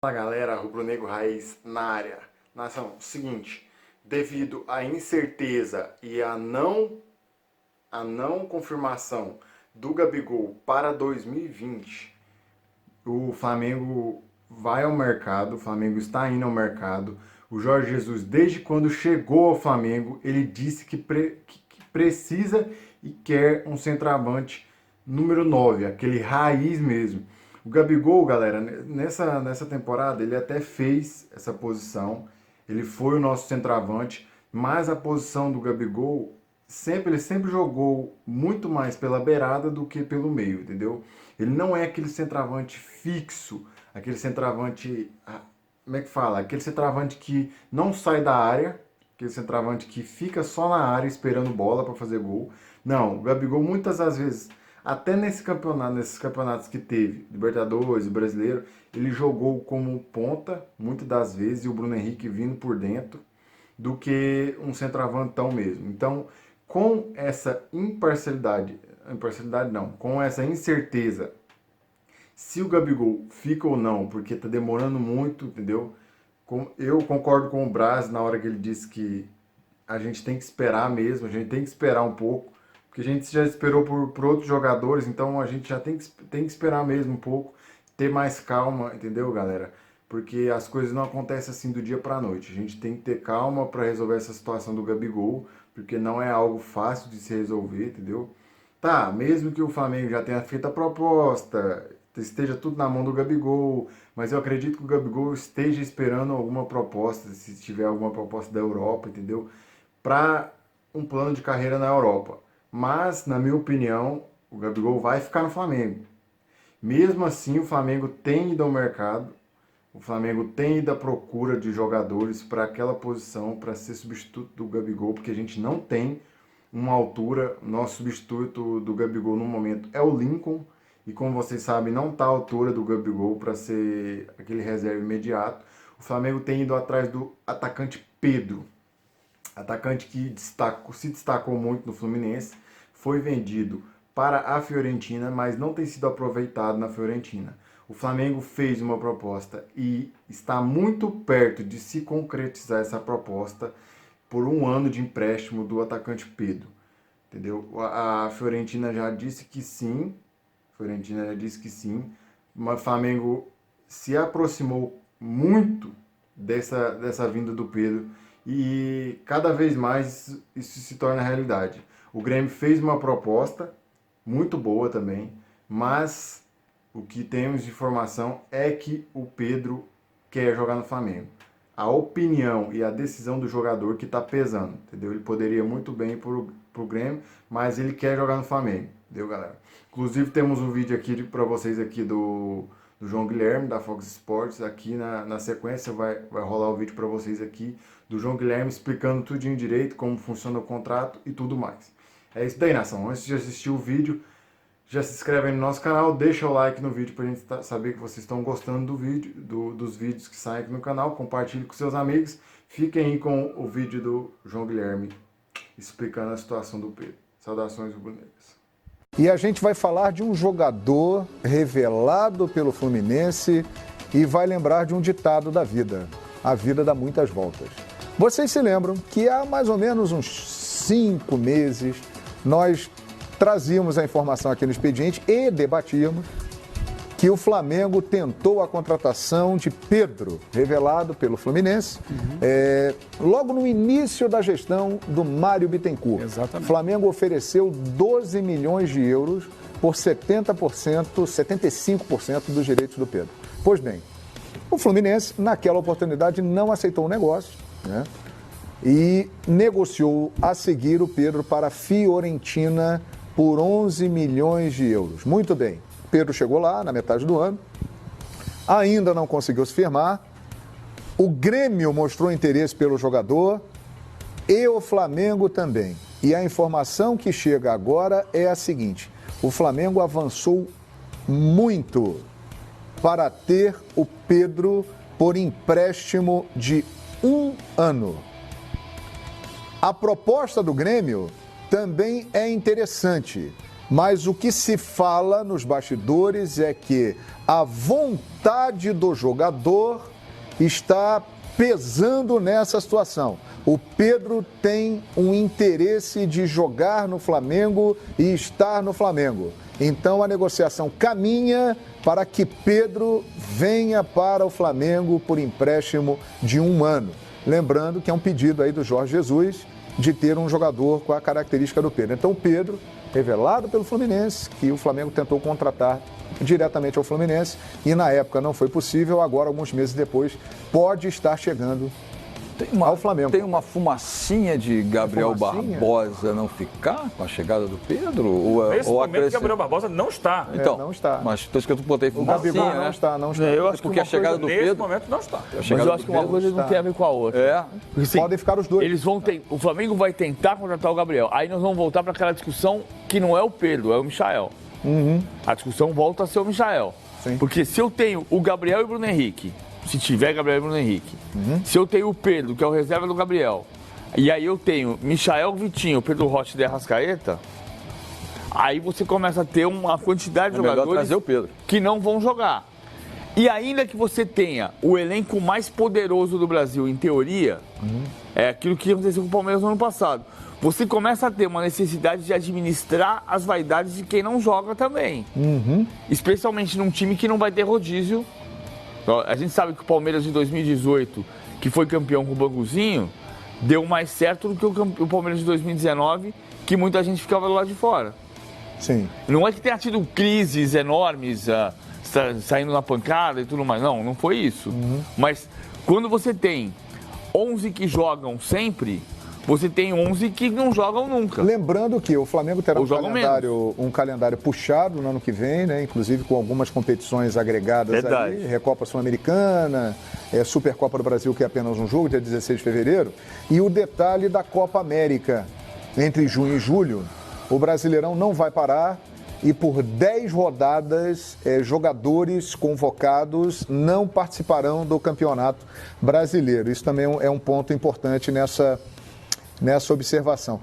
Fala galera, rubro-negro raiz na área. Nação, seguinte, devido à incerteza e à não confirmação do Gabigol para 2020, o Flamengo vai ao mercado, o Flamengo está indo ao mercado. O Jorge Jesus, desde quando chegou ao Flamengo, ele disse que precisa e quer um centroavante número 9, aquele raiz mesmo. O Gabigol, galera, nessa temporada ele até fez essa posição, ele foi o nosso centroavante, mas a posição do Gabigol, ele sempre jogou muito mais pela beirada do que pelo meio, entendeu? Ele não é aquele centroavante fixo, aquele centroavante, como é que fala? Aquele centroavante que não sai da área, aquele centroavante que fica só na área esperando bola para fazer gol. Não, o Gabigol muitas das vezes, até nesses campeonatos que teve, Libertadores, Brasileiro, ele jogou como ponta, muitas das vezes, e o Bruno Henrique vindo por dentro, do que um centroavantão mesmo. Então, com essa com essa incerteza, se o Gabigol fica ou não, porque tá demorando muito, entendeu? Eu concordo com o Braz na hora que ele disse que a gente tem que esperar mesmo, a gente tem que esperar um pouco, porque a gente já esperou por outros jogadores, então a gente já tem que esperar mesmo um pouco, ter mais calma, entendeu, galera? Porque as coisas não acontecem assim do dia pra noite. A gente tem que ter calma para resolver essa situação do Gabigol, porque não é algo fácil de se resolver, entendeu? Tá, mesmo que o Flamengo já tenha feito a proposta, esteja tudo na mão do Gabigol, mas eu acredito que o Gabigol esteja esperando alguma proposta, se tiver alguma proposta da Europa, entendeu? Para um plano de carreira na Europa. Mas, na minha opinião, o Gabigol vai ficar no Flamengo. Mesmo assim, o Flamengo tem ido ao mercado, o Flamengo tem ido à procura de jogadores para aquela posição, para ser substituto do Gabigol, porque a gente não tem uma altura. Nosso substituto do Gabigol no momento é o Lincoln, e como vocês sabem, não está à altura do Gabigol para ser aquele reserva imediato. O Flamengo tem ido atrás do atacante Pedro, atacante que se destacou muito no Fluminense, foi vendido para a Fiorentina, mas não tem sido aproveitado na Fiorentina. O Flamengo fez uma proposta e está muito perto de se concretizar essa proposta por um ano de empréstimo do atacante Pedro. Entendeu? A Fiorentina já disse que sim. Mas o Flamengo se aproximou muito dessa vinda do Pedro e cada vez mais isso se torna realidade. O Grêmio fez uma proposta muito boa também, mas o que temos de informação é que o Pedro quer jogar no Flamengo. A opinião e a decisão do jogador que está pesando, entendeu? Ele poderia muito bem ir pro Grêmio, mas ele quer jogar no Flamengo, entendeu, galera? Inclusive temos um vídeo aqui para vocês aqui do João Guilherme, da Fox Sports. Aqui na sequência vai rolar o vídeo para vocês aqui do João Guilherme explicando tudinho direito, como funciona o contrato e tudo mais. É isso daí, nação. Antes de assistir o vídeo, já se inscreve aí no nosso canal, deixa o like no vídeo pra gente saber que vocês estão gostando do vídeo, dos vídeos que saem aqui no canal, compartilhe com seus amigos. Fiquem aí com o vídeo do João Guilherme explicando a situação do Pedro. Saudações rubro-negras. E a gente vai falar de um jogador revelado pelo Fluminense e vai lembrar de um ditado da vida: a vida dá muitas voltas. Vocês se lembram que há mais ou menos uns 5 meses nós trazíamos a informação aqui no expediente e debatíamos que o Flamengo tentou a contratação de Pedro, revelado pelo Fluminense, logo no início da gestão do Mário Bittencourt. Exatamente. O Flamengo ofereceu 12 milhões de euros por 75% dos direitos do Pedro. Pois bem, o Fluminense, naquela oportunidade, não aceitou o negócio, né? E negociou a seguir o Pedro para a Fiorentina por 11 milhões de euros. Muito bem. Pedro chegou lá na metade do ano, ainda não conseguiu se firmar. O Grêmio mostrou interesse pelo jogador e o Flamengo também. E a informação que chega agora é a seguinte: o Flamengo avançou muito para ter o Pedro por empréstimo de 1 ano. A proposta do Grêmio também é interessante. Mas o que se fala nos bastidores é que a vontade do jogador está pesando nessa situação. O Pedro tem um interesse de jogar no Flamengo e estar no Flamengo. Então a negociação caminha para que Pedro venha para o Flamengo por empréstimo de 1 ano. Lembrando que é um pedido aí do Jorge Jesus de ter um jogador com a característica do Pedro. Então o Pedro, revelado pelo Fluminense, que o Flamengo tentou contratar diretamente ao Fluminense e na época não foi possível, agora alguns meses depois pode estar chegando ao Flamengo. Tem uma fumacinha de Gabriel Barbosa não ficar com a chegada do Pedro? Nesse momento, Gabriel Barbosa não está. Então, não está. Mas por isso que eu botei fumacinha, Gabigol né? não está. Eu acho Porque que a chegada do nesse Pedro... momento não está. Mas eu acho que uma coisa não tem a ver com a outra. Porque, assim, Podem ficar os dois. Eles vão o Flamengo vai tentar contratar o Gabriel. Aí nós vamos voltar para aquela discussão que não é o Pedro, é o Michael. A discussão volta a ser o Michael. Sim. Porque se eu tenho o Gabriel e o Bruno Henrique, se tiver Gabriel e Bruno Henrique, se eu tenho o Pedro, que é o reserva do Gabriel, e aí eu tenho Michael, Vitinho, Pedro Rocha e De Arrascaeta, aí você começa a ter uma quantidade de jogadores trazer o Pedro. que não vão jogar. E ainda que você tenha o elenco mais poderoso do Brasil, em teoria, é aquilo que aconteceu com o Palmeiras no ano passado. Você começa a ter uma necessidade de administrar as vaidades de quem não joga também. Especialmente num time que não vai ter rodízio. A gente sabe que o Palmeiras de 2018, que foi campeão com o Banguzinho, deu mais certo do que o Palmeiras de 2019, que muita gente ficava do lado de fora. Sim. Não é que tenha tido crises enormes, saindo na pancada e tudo mais. Não foi isso. Mas quando você tem 11 que jogam sempre, você tem 11 que não jogam nunca. Lembrando que o Flamengo terá Ou jogam um calendário puxado no ano que vem, né? Inclusive com algumas competições agregadas. Verdade. Ali, Recopa Sul-Americana, Supercopa do Brasil, que é apenas um jogo, dia 16 de fevereiro, e o detalhe da Copa América. Entre junho e julho, o Brasileirão não vai parar e por 10 rodadas, jogadores convocados não participarão do Campeonato Brasileiro. Isso também é um ponto importante nessa observação.